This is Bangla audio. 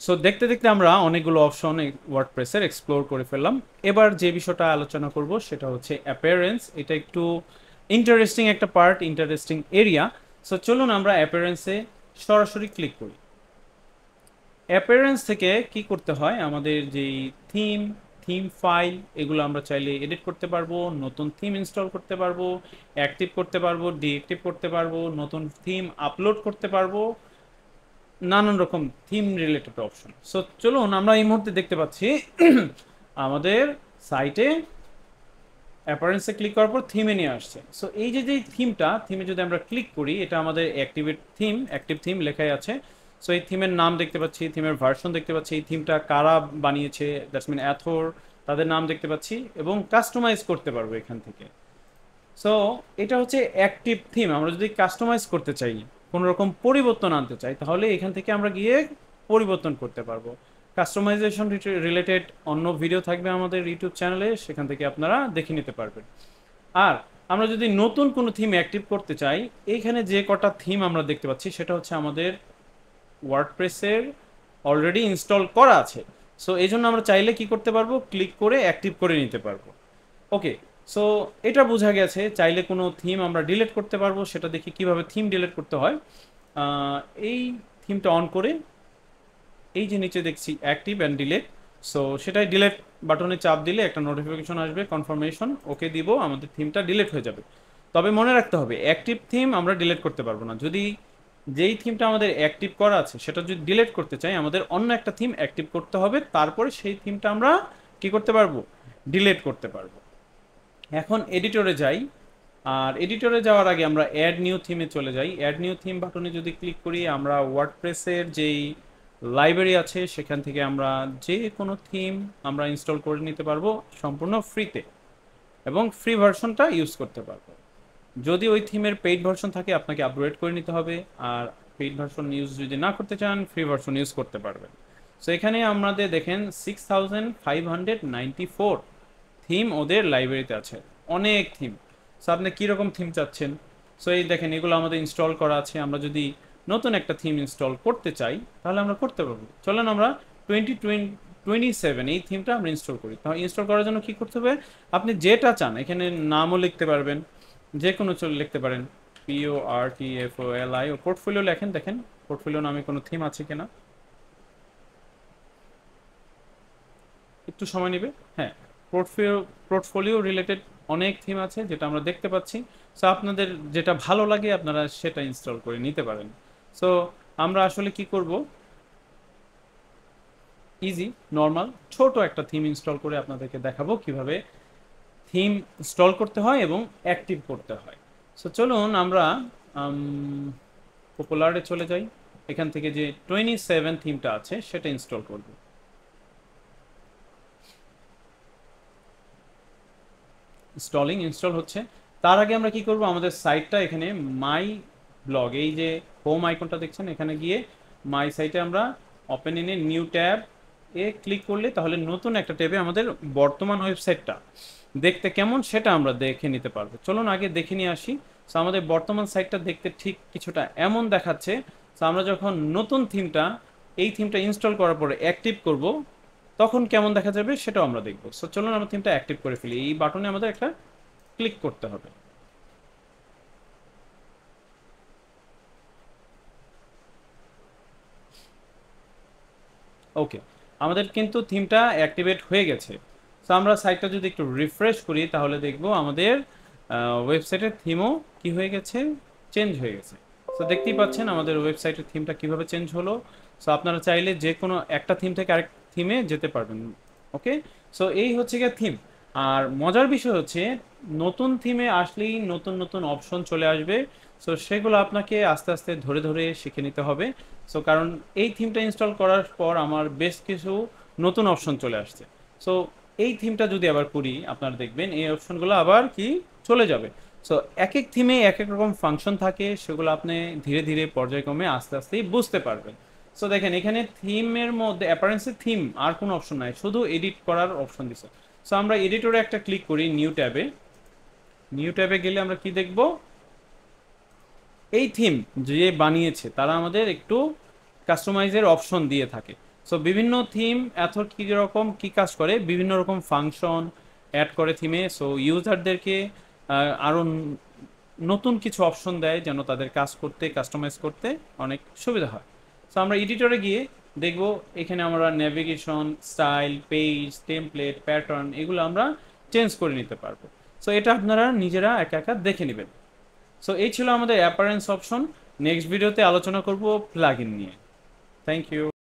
সো দেখতে দেখতে আমরা অনেকগুলো অপশন ওয়ার্ডপ্রেসের এক্সপ্লোর করে ফেললাম। এবার যে বিষয়টা আলোচনা করব সেটা হচ্ছে অ্যাপিয়ারেন্স। এটা একটু ইন্টারেস্টিং একটা পার্ট, ইন্টারেস্টিং এরিয়া। সো চলুন আমরা অ্যাপিয়ারেন্সে সরাসরি ক্লিক করি। অ্যাপিয়ারেন্স থেকে কি করতে হয়, আমাদের যেই থিম, থিম ফাইল, এগুলো আমরা চাইলে এডিট করতে পারবো, নতুন থিম ইনস্টল করতে পারবো, অ্যাক্টিভ করতে পারবো, ডিঅ্যাক্টিভ করতে পারবো, নতুন থিম আপলোড করতে পারবো, নানান রকম থিম রিলেটেড অপশন। সো চলুন আমরা এই মুহূর্তে দেখতে পাচ্ছি আমাদের সাইটে অ্যাপারেন্সে ক্লিক করার পর থিমে নিয়ে আসছে। সো এই যে থিমটা, থিমে যদি আমরা ক্লিক করি, এটা আমাদের অ্যাক্টিভেট থিম, অ্যাক্টিভ থিম লেখাই আছে। সো এই থিমের নাম দেখতে পাচ্ছি, থিমের ভার্সন দেখতে পাচ্ছি, এই থিমটা কারা বানিয়েছে, দ্যাটস মিন অ্যাথর, তাদের নাম দেখতে পাচ্ছি এবং কাস্টমাইজ করতে পারবো এখান থেকে। সো এটা হচ্ছে অ্যাক্টিভ থিম। আমরা যদি কাস্টমাইজ করতে চাই, কোনো রকম পরিবর্তন আনতে চাই, তাহলে এখান থেকে আমরা গিয়ে পরিবর্তন করতে পারবো। কাস্টমাইজেশন রিলেটেড অন্য ভিডিও থাকবে আমাদের ইউটিউব চ্যানেলে, সেখান থেকে আপনারা দেখে নিতে পারবেন। আর আমরা যদি নতুন কোনো থিম অ্যাক্টিভ করতে চাই, এইখানে যে কটা থিম আমরা দেখতে পাচ্ছি সেটা হচ্ছে আমাদের ওয়ার্ডপ্রেসের অলরেডি ইনস্টল করা আছে। সো এই জন্য আমরা চাইলে কি করতে পারবো, ক্লিক করে অ্যাক্টিভ করে নিতে পারবো। ওকে, সো এটা বোঝা গেছে। চাইলে কোনো থিম আমরা ডিলিট করতে পারবো, সেটা দেখি কিভাবে থিম ডিলিট করতে হয়। এই থিমটা অন করে এই যে নিচে দেখছি অ্যাক্টিভ অ্যান্ড ডিলিট, সো সেটাই ডিলিট বাটনে চাপ দিলে একটা নোটিফিকেশন আসবে, কনফার্মেশন, ওকে দিব, আমাদের থিমটা ডিলিট হয়ে যাবে। তবে মনে রাখতে হবে অ্যাক্টিভ থিম আমরা ডিলিট করতে পারবো না। যদি যেই থিমটা আমাদের অ্যাক্টিভ করা আছে সেটা যদি ডিলিট করতে চাই, আমাদের অন্য একটা থিম অ্যাক্টিভ করতে হবে, তারপরে সেই থিমটা আমরা কি করতে পারবো, ডিলিট করতে পারবো। এখন এডিটরে যাই। আর এডিটরে যাওয়ার আগে আমরা অ্যাড নিউ থিমে চলে যাই। অ্যাড নিউ থিম বাটনে যদি ক্লিক করি, আমরা ওয়ার্ডপ্রেসের যেই লাইব্রেরি আছে সেখান থেকে আমরা যে কোনো থিম আমরা ইনস্টল করে নিতে পারবো সম্পূর্ণ ফ্রিতে, এবং ফ্রি ভার্সনটা ইউজ করতে পারবো। যদি ওই থিমের পেইড ভার্সন থাকে, আপনাকে আপগ্রেড করে নিতে হবে। আর পেইড ভার্সন ইউজ যদি না করতে চান, ফ্রি ভার্সন ইউজ করতে পারবেন। সো এখানে আমাদের দেখেন 6594 থিম ওদের লাইব্রেরিতে আছে, অনেক থিম। সো আপনি কীরকম থিম চাচ্ছেন, সো এই দেখেন এগুলো আমাদের ইনস্টল করা আছে। আমরা যদি নতুন একটা থিম ইনস্টল করতে চাই তাহলে আমরা করতে পারবো। চলেন আমরা 2027 এই থিমটা আমরা ইনস্টল করি। তাহলে ইনস্টল করার জন্য কি করতে হবে, আপনি যেটা চান এখানে নামও লিখতে পারবেন, যে কোনো লিখতে পারেন, PORTFOLI, ও পোর্টফোলিও লেখেন, দেখেন পোর্টফোলিও নামে কোনো থিম আছে কিনা, একটু সময় নেবে। হ্যাঁ, পোর্টফোলিও পোর্টফোলিও রিলেটেড অনেক থিম আছে যেটা আমরা দেখতে পাচ্ছি। সো আপনাদের যেটা ভালো লাগে আপনারা সেটা ইনস্টল করে নিতে পারেন। সো আমরা আসলে কি করব, ইজি নর্মাল ছোট একটা থিম ইনস্টল করে আপনাদেরকে দেখাবো কিভাবে থিম ইনস্টল করতে হয় এবং অ্যাক্টিভ করতে হয়। সো চলুন আমরা পপুলারে চলে যাই। এখান থেকে যে 27 থিমটা আছে সেটা ইনস্টল করব। ইনস্টল হচ্ছে। তার আগে আমরা কি করব, আমাদের সাইটটা এখানে মাই ব্লগ, এই যে হোম আইকনটা দেখছেন, এখানে গিয়ে মাই সাইটে আমরা open in a new tab A click করলে তাহলে নতুন একটা ট্যাবে আমাদের বর্তমান ওয়েবসাইটটা দেখতে কেমন সেটা আমরা দেখে নিতে পারবো। চলুন আগে দেখে নিয়ে আসি। সো আমাদের বর্তমান সাইটটা দেখতে ঠিক কিছুটা এমন দেখাচ্ছে। সো আমরা যখন নতুন থিমটা, এই থিমটা ইনস্টল করার পরে অ্যাক্টিভ করব, তখন কেমন দেখা যাবে সেটাও আমরা দেখব। সো চলুন আমরা থিমটা অ্যাক্টিভ করে ফেলি। এই বাটনে আমাদের একটা ক্লিক করতে হবে। ওকে, আমাদের কিন্তু থিমটা অ্যাক্টিভেট হয়ে গেছে। সো আমরা সাইটটা যদি একটু রিফ্রেশ করি তাহলে দেখব আমাদের ওয়েবসাইটের থিমও কি হয়ে গেছে, চেঞ্জ হয়ে গেছে। সো দেখতেই পাচ্ছেন আমাদের ওয়েবসাইটের থিমটা কিভাবে চেঞ্জ হলো। সো আপনারা চাইলে যে কোনো একটা থিম থেকে আরেক থিমে যেতে পারবেন। ওকে, সো এই হচ্ছে গিয়ে থিম। আর মজার বিষয় হচ্ছে নতুন থিমে আসলেই নতুন নতুন অপশন চলে আসবে। সো সেগুলো আপনাকে আস্তে আস্তে ধরে ধরে শিখে নিতে হবে। সো কারণ এই থিমটা ইনস্টল করার পর আমার বেশ কিছু নতুন অপশন চলে আসছে। সো এই থিমটা যদি আবার করি, আপনারা দেখবেন এই অপশনগুলো আবার কি চলে যাবে। সো এক এক থিমে এক এক রকম ফাংশন থাকে, সেগুলো আপনি ধীরে ধীরে পর্যায়ক্রমে আস্তে আস্তেই বুঝতে পারবেন। সো দেখেন এখানে থিমের মধ্যে অ্যাপারেন্সে থিম আর কোনো অপশন নাই, শুধু এডিট করার অপশন দিছে। সো আমরা এডিটরে একটা ক্লিক করি, নিউ ট্যাবে। নিউ ট্যাবে গেলে আমরা কি দেখব, এই থিম যে বানিয়েছে তারা আমাদের একটু কাস্টমাইজের অপশন দিয়ে থাকে। সো বিভিন্ন থিম এত কী রকম কী কাজ করে, বিভিন্ন রকম ফাংশন অ্যাড করে থিমে। সো ইউজারদেরকে আরও নতুন কিছু অপশন দেয় যেন তাদের কাজ করতে, কাস্টমাইজ করতে অনেক সুবিধা হয়। সো আমরা এডিটরে গিয়ে দেখব এখানে আমরা navigation, style, page, template, pattern এগুলো আমরা চেঞ্জ করে নিতে পারবো। সো এটা আপনারা নিজেরা একা একা দেখে নেবেন। সো এই ছিল আমাদের অ্যাপারেন্স অপশন। নেক্সট ভিডিওতে আলোচনা করব প্লাগইন নিয়ে। Thank you.